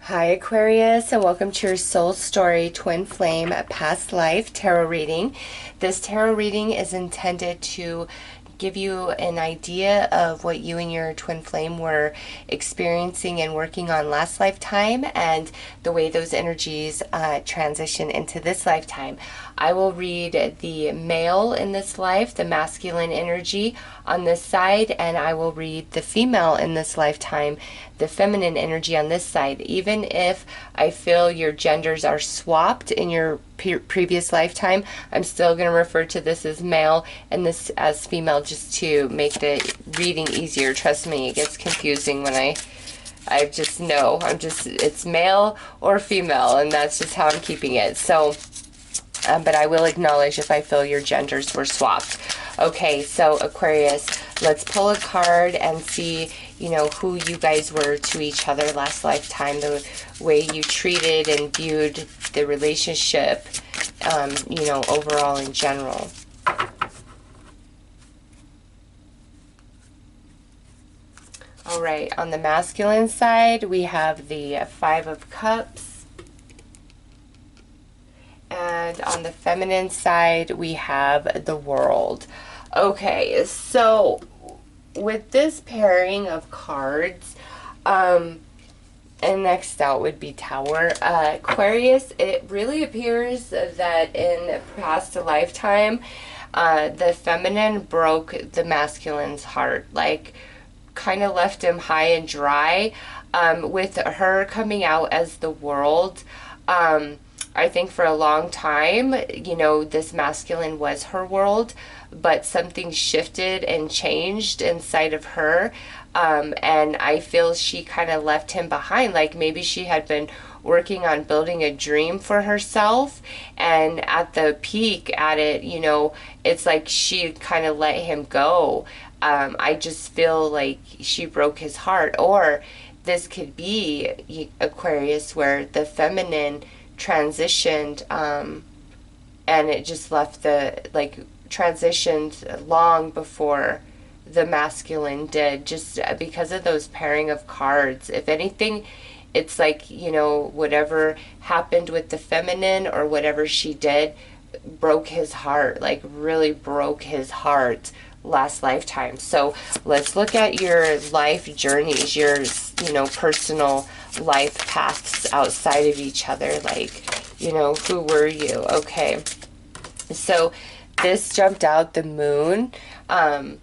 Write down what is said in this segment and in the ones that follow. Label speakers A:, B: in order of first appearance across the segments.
A: Hi Aquarius, and welcome to your Soul Story Twin Flame Past Life Tarot reading. This tarot reading is intended to give you an idea of what you and your twin flame were experiencing and working on last lifetime and the way those energies transition into this lifetime. I will read the male in this life, the masculine energy on this side, and I will read the female in this lifetime, the feminine energy on this side. Even if I feel your genders are swapped in your previous lifetime, I'm still going to refer to this as male and this as female just to make the reading easier. Trust me, it gets confusing when I just know. It's male or female, and that's just how I'm keeping it. So, but I will acknowledge if I feel your genders were swapped. Okay, so Aquarius, let's pull a card and see, who you guys were to each other last lifetime, the way you treated and viewed the relationship, overall in general. All right, on the masculine side, we have the Five of Cups. And on the feminine side, we have the World. Okay, so with this pairing of cards, and next out would be Tower. Aquarius, it really appears that in past lifetime, the feminine broke the masculine's heart, like kind of left him high and dry. With her coming out as the World, I think for a long time, this masculine was her world, but something shifted and changed inside of her. And I feel she kind of left him behind. Like maybe she had been working on building a dream for herself, and at the peak at it, it's like she kind of let him go. I just feel like she broke his heart. Or this could be Aquarius, where the feminine transitioned, and it just left transitioned long before the masculine did, just because of those pairing of cards. If anything, it's like, whatever happened with the feminine or whatever she did broke his heart, like really broke his heart last lifetime. So let's look at your life journeys, your personal life paths outside of each other. Like, who were you? Okay, so this jumped out, the Moon. I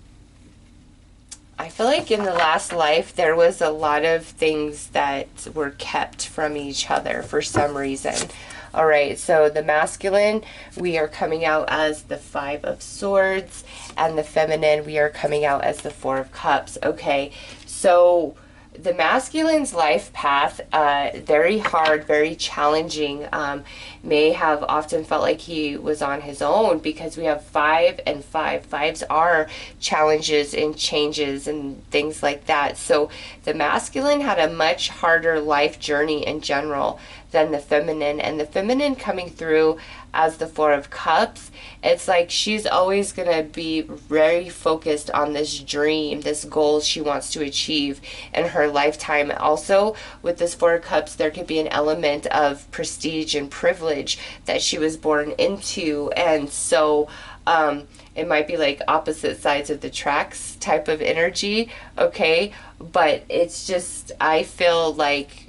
A: feel like in the last life there was a lot of things that were kept from each other for some reason. All right, so the masculine, we are coming out as the Five of Swords, and the feminine, we are coming out as the Four of Cups. Okay, so the masculine's life path, very hard, very challenging, may have often felt like he was on his own, because we have 5 and 5. Fives are challenges and changes and things like that. So the masculine had a much harder life journey in general than the feminine, and the feminine coming through as the Four of Cups, it's like she's always gonna be very focused on this dream, this goal she wants to achieve in her lifetime. Also, with this Four of Cups, there could be an element of prestige and privilege that she was born into, and so it might be like opposite sides of the tracks type of energy, okay? But it's just, I feel like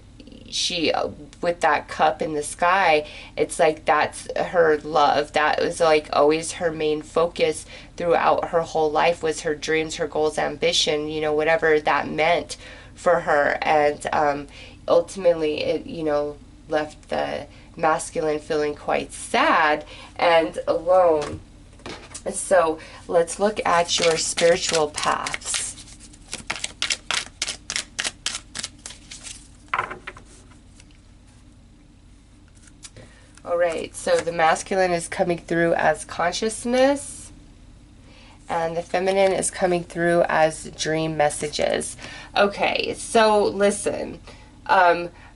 A: she, with that cup in the sky, it's like that's her love. That was like always her main focus throughout her whole life, was her dreams, her goals, ambition, whatever that meant for her. And ultimately it, left the masculine feeling quite sad and alone. So let's look at your spiritual paths. All right, so the masculine is coming through as consciousness, and the feminine is coming through as dream messages. Okay, so listen,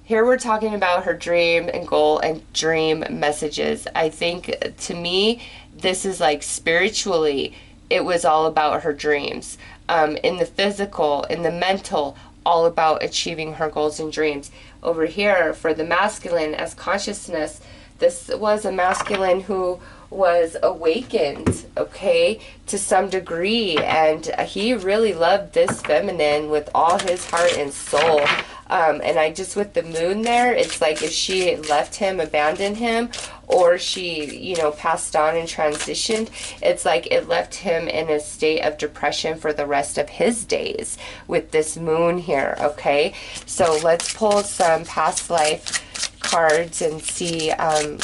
A: here we're talking about her dream and goal and dream messages. I think, to me, this is like spiritually, it was all about her dreams. In the physical, in the mental, all about achieving her goals and dreams. Over here, for the masculine as consciousness, this was a masculine who was awakened, okay, to some degree, and he really loved this feminine with all his heart and soul. And I just, with the moon there, it's like if she left him, abandoned him, or she, you know, passed on and transitioned, it's like it left him in a state of depression for the rest of his days with this moon here, okay? So let's pull some past life cards and see,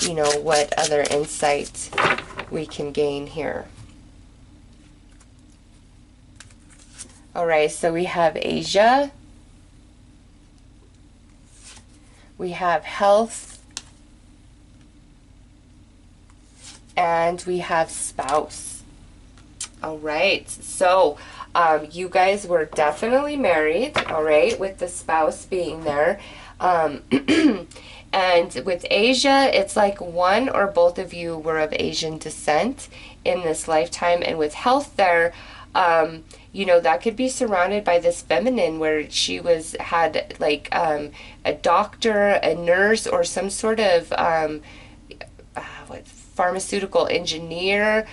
A: you know, what other insight we can gain here. All right, so we have Asia. We have health, and we have spouse. All right, so you guys were definitely married, all right, with the spouse being there. And with Asia, it's like one or both of you were of Asian descent in this lifetime. And with health there, you know, that could be surrounded by this feminine where she had like a doctor, a nurse, or some sort of pharmaceutical engineer,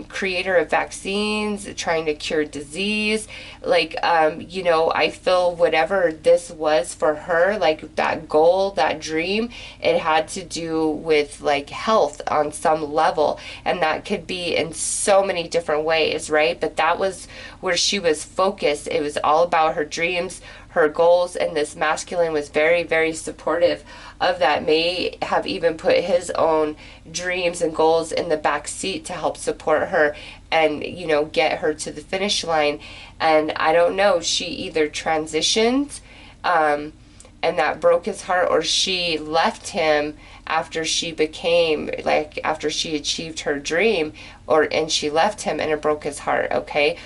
A: creator of vaccines, trying to cure disease. Like, you know, I feel whatever this was for her, like that goal, that dream, it had to do with like health on some level. And that could be in so many different ways, right? But that was where she was focused. It was all about her dreams, her goals, and this masculine was very, very supportive of that, may have even put his own dreams and goals in the back seat to help support her and, you know, get her to the finish line. And I don't know, she either transitioned and that broke his heart, or she left him after she became, like, after she achieved her dream, and she left him and it broke his heart, okay?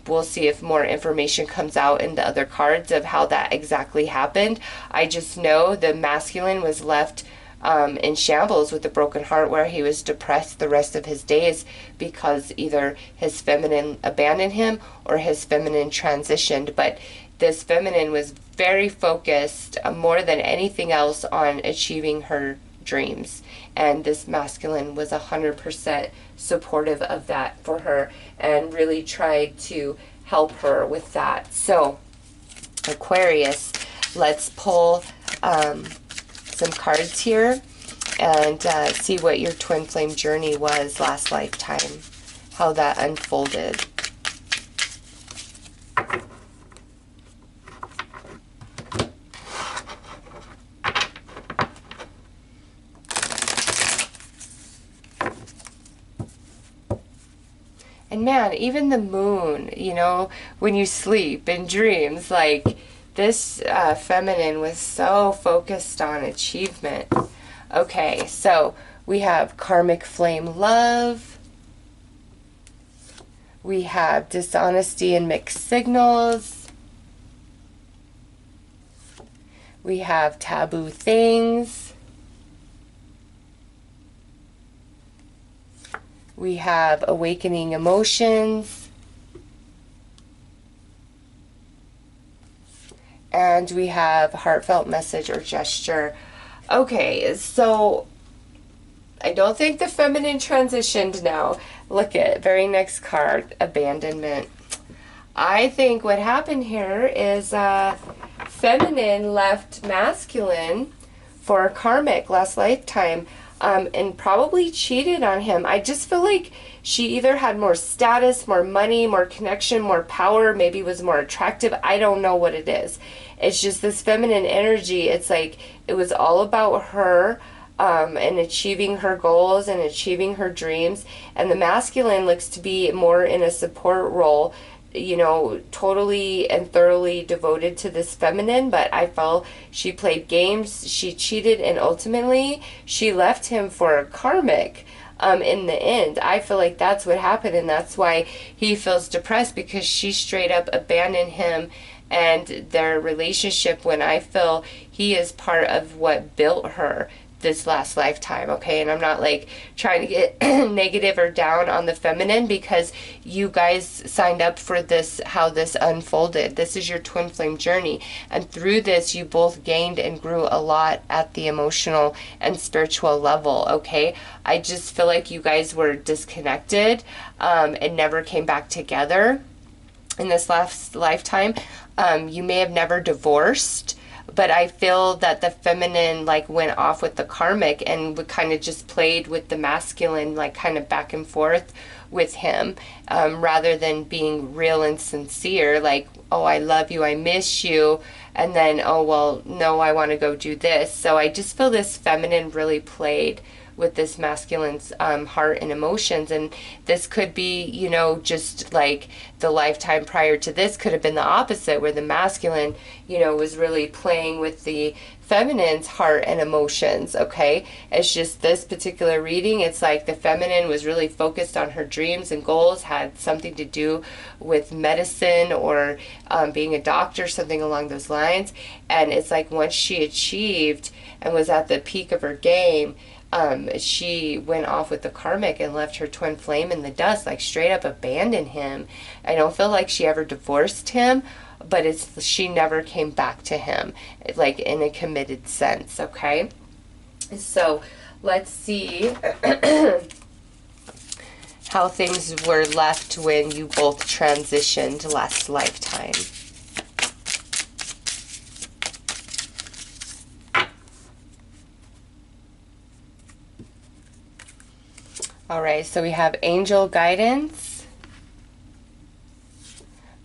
A: We'll see if more information comes out in the other cards of how that exactly happened. I just know the masculine was left in shambles with a broken heart, where he was depressed the rest of his days because either his feminine abandoned him or his feminine transitioned. But this feminine was very focused, more than anything else, on achieving her dreams, and this masculine was 100% supportive of that for her and really tried to help her with that. So Aquarius, let's pull some cards here and see what your twin flame journey was last lifetime, how that unfolded. And man, even the moon, you know, when you sleep in dreams, like this feminine was so focused on achievement. Okay, so we have karmic flame love. We have dishonesty and mixed signals. We have taboo things. We have awakening emotions. And we have heartfelt message or gesture. Okay, so I don't think the feminine transitioned now. Look at very next card, abandonment. I think what happened here is feminine left masculine for karmic last lifetime. And probably cheated on him. I just feel like she either had more status, more money, more connection, more power, maybe was more attractive. I don't know what it is. It's just this feminine energy. It's like it was all about her and achieving her goals and achieving her dreams. And the masculine looks to be more in a support role, you know, totally and thoroughly devoted to this feminine. But I felt she played games, she cheated, and ultimately she left him for a karmic in the end. I feel like that's what happened, and that's why he feels depressed, because she straight up abandoned him and their relationship, when I feel he is part of what built her this last lifetime, okay? And I'm not like trying to get negative or down on the feminine, because you guys signed up for this, how this unfolded. This is your twin flame journey, and through this you both gained and grew a lot at the emotional and spiritual level, okay? I just feel like you guys were disconnected and never came back together in this last lifetime. You may have never divorced, but I feel that the feminine like went off with the karmic and would kind of just played with the masculine, like kind of back and forth with him, rather than being real and sincere, like, oh, I love you, I miss you, and then, oh, well, no, I want to go do this. So I just feel this feminine really played with this masculine's heart and emotions. And this could be, you know, just like the lifetime prior to this could have been the opposite, where the masculine, you know, was really playing with the feminine's heart and emotions, okay? It's just this particular reading, it's like the feminine was really focused on her dreams and goals, had something to do with medicine or being a doctor, something along those lines. And it's like once she achieved and was at the peak of her game, she went off with the karmic and left her twin flame in the dust, like straight up abandoned him. I don't feel like she ever divorced him, but it's she never came back to him, like in a committed sense, okay? So let's see how things were left when you both transitioned last lifetime. All right, so we have angel guidance.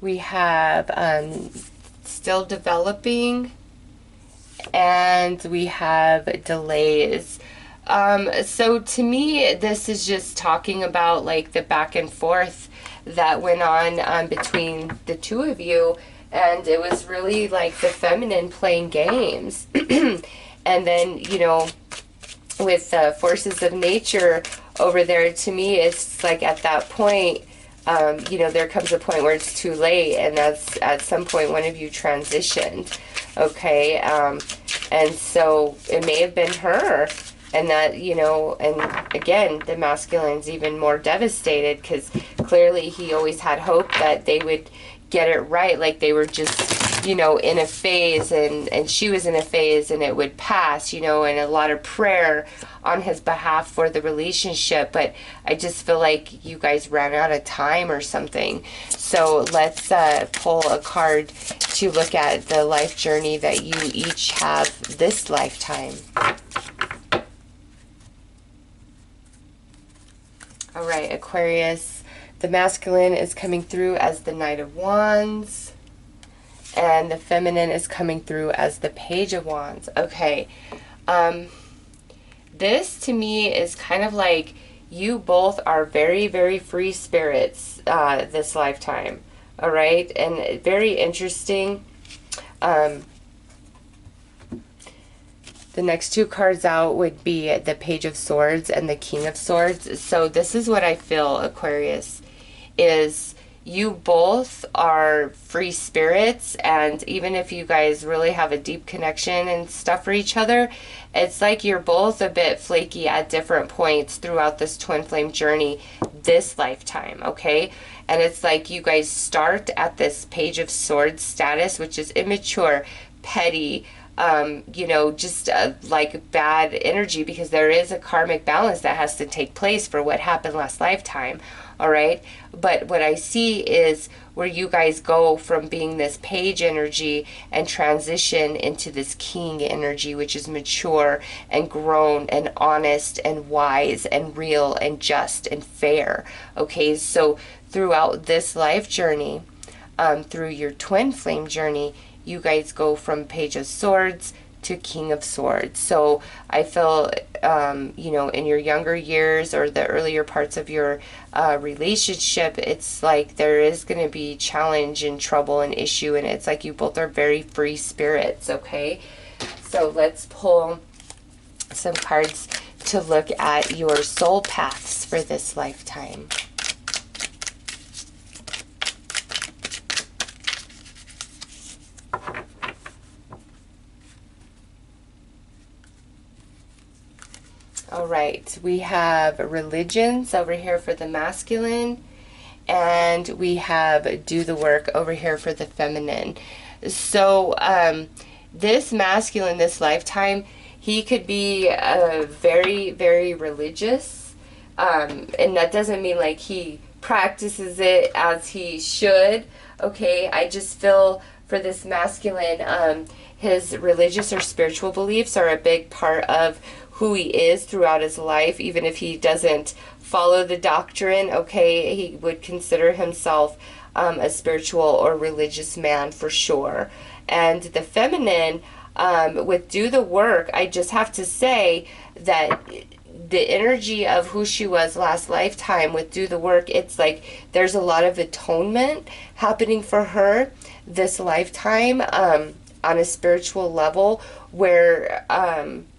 A: We have still developing, and we have delays. So to me, this is just talking about like the back and forth that went on between the two of you, and it was really like the feminine playing games. And then, you know, with forces of nature over there, to me, it's like at that point, you know, there comes a point where it's too late, and that's at some point one of you transitioned, okay? And so it may have been her, and that, you know, and again, the masculine's even more devastated, because clearly he always had hope that they would get it right, like they were just, you know, in a phase, and she was in a phase, and it would pass, you know, and a lot of prayer on his behalf for the relationship. But I just feel like you guys ran out of time or something. So let's pull a card to look at the life journey that you each have this lifetime. All right, Aquarius, the masculine is coming through as the Knight of Wands, and the feminine is coming through as the Page of Wands. Okay, this to me is kind of like you both are very, very free spirits this lifetime. All right, and very interesting. The next two cards out would be the Page of Swords and the King of Swords. So this is what I feel, Aquarius, is you both are free spirits, and even if you guys really have a deep connection and stuff for each other, it's like you're both a bit flaky at different points throughout this twin flame journey this lifetime, okay? And it's like you guys start at this Page of Swords status, which is immature, petty, you know, just like bad energy, because there is a karmic balance that has to take place for what happened last lifetime. All right, but what I see is where you guys go from being this page energy and transition into this king energy, which is mature and grown and honest and wise and real and just and fair. Okay, so throughout this life journey, through your twin flame journey, you guys go from Page of Swords to King of Swords. So I feel, you know, in your younger years or the earlier parts of your relationship, it's like there is going to be challenge and trouble and issue, and it's like you both are very free spirits, okay? So let's pull some cards to look at your soul paths for this lifetime. All right, we have religions over here for the masculine, and we have do the work over here for the feminine. So this masculine, this lifetime, he could be very, very religious, and that doesn't mean like he practices it as he should. Okay, I just feel for this masculine, his religious or spiritual beliefs are a big part of who he is throughout his life, even if he doesn't follow the doctrine. Okay, he would consider himself a spiritual or religious man for sure. And the feminine, with do the work, I just have to say that the energy of who she was last lifetime with do the work, it's like there's a lot of atonement happening for her this lifetime, on a spiritual level, where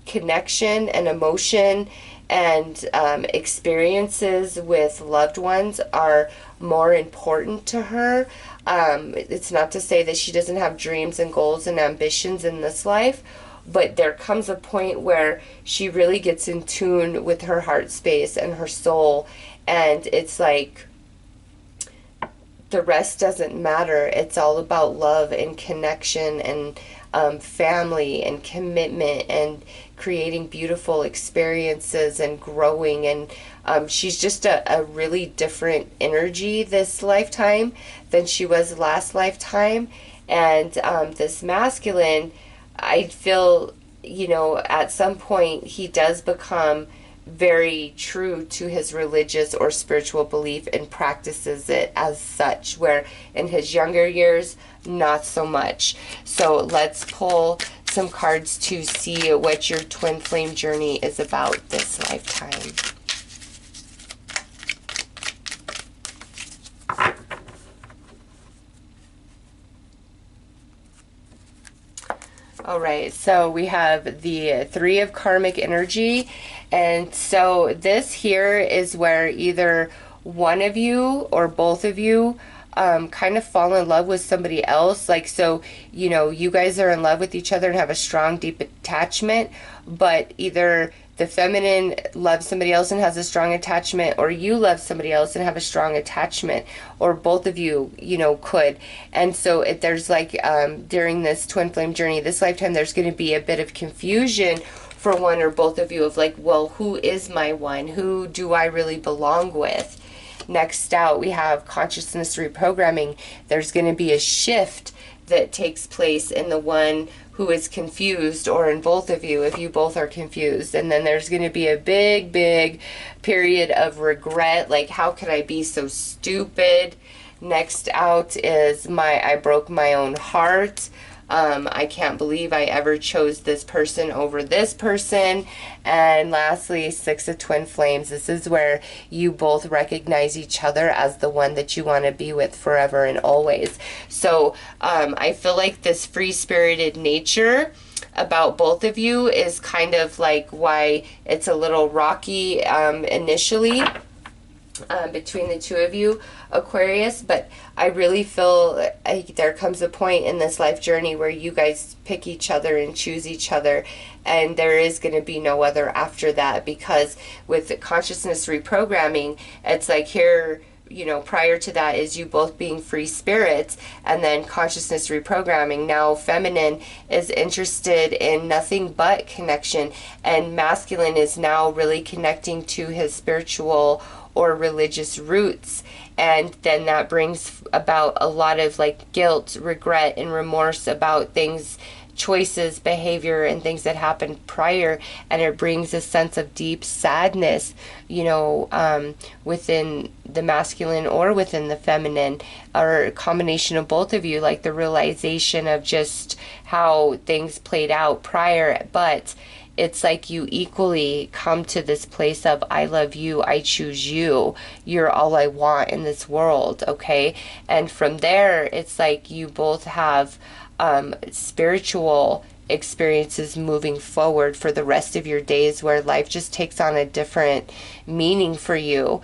A: connection and emotion and experiences with loved ones are more important to her. It's not to say that she doesn't have dreams and goals and ambitions in this life, but there comes a point where she really gets in tune with her heart space and her soul, and it's like the rest doesn't matter. It's all about love and connection and family and commitment and creating beautiful experiences and growing. And she's just a really different energy this lifetime than she was last lifetime. And this masculine, I feel, at some point he does become very true to his religious or spiritual belief and practices it as such, where in his younger years, not so much. So let's pull some cards to see what your twin flame journey is about this lifetime. All right, so we have the Three of Karmic Energy. And so this here is where either one of you or both of you kind of fall in love with somebody else. Like, so, you guys are in love with each other and have a strong, deep attachment, but either the feminine loves somebody else and has a strong attachment, or you love somebody else and have a strong attachment, or both of you, could. And so there's like, during this twin flame journey, this lifetime, there's going to be a bit of confusion for one or both of you of like, well, who is my one? Who do I really belong with? Next out, we have consciousness reprogramming. There's going to be a shift that takes place in the one who is confused, or in both of you if you both are confused. And then there's going to be a big, big period of regret, like, how could I be so stupid? Next out is I broke my own heart. I can't believe I ever chose this person over this person. And lastly, Six of Twin Flames. This is where you both recognize each other as the one that you want to be with forever and always. So I feel like this free-spirited nature about both of you is kind of like why it's a little rocky initially. Between the two of you, Aquarius, but I really feel like there comes a point in this life journey where you guys pick each other and choose each other, and there is going to be no other after that, because with the consciousness reprogramming, it's like here, prior to that is you both being free spirits, and then consciousness reprogramming. Now feminine is interested in nothing but connection, and masculine is now really connecting to his spiritual or religious roots. And then that brings about a lot of like guilt, regret, and remorse about things, choices, behavior, and things that happened prior. And it brings a sense of deep sadness, within the masculine or within the feminine, or a combination of both of you, like the realization of just how things played out prior. But it's like you equally come to this place of, I love you, I choose you, you're all I want in this world, okay? And from there, it's like you both have spiritual experiences moving forward for the rest of your days, where life just takes on a different meaning for you,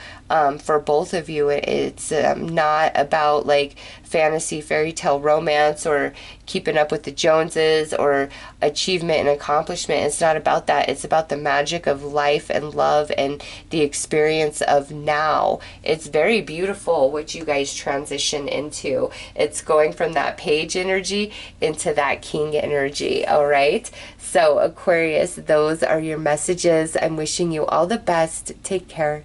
A: for both of you. It's not about like fantasy fairy tale romance or keeping up with the Joneses or achievement and accomplishment. It's not about that. It's about the magic of life and love and the experience of now. It's very beautiful what you guys transition into. It's going from that page energy into that king energy. All right. So Aquarius, those are your messages. I'm wishing you all the best. Take care.